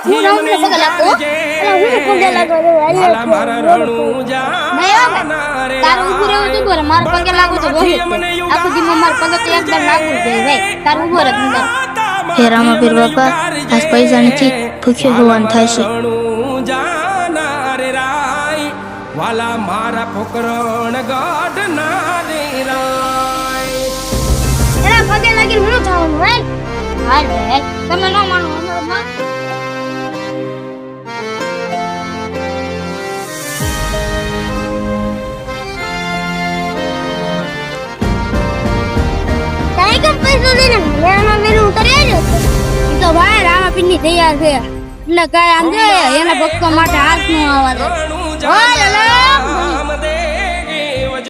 હું રામને પગે લાગતો હું પગે લાગો રે મારા રણુ જાના રે તારું ઉભું રહેવું તો બોલ માર પગે લાગો તો રોહિત આખો દી માર પગે તો એકદમ લાગુ જાય ભાઈ તારું ઉભો રહે અંદર હે રામાપીર બાપા આજ પૈસા નથી ભૂખ્યો હોવાનું થાય છે વાલા મારા પોકરણ ગાઢના રે રાય એના પગે લાગીને હું થવાનું ભાઈ હાલ ભાઈ તમે ન માનો તારે કેમ પૈસા લઈને રામાપીર ઉતરે આવ્યો તો ભાઈ રામાપીર ની તૈયાર છે એટલે કઈ આમ એના ભક્તો માટે હાથ નું આવવા દે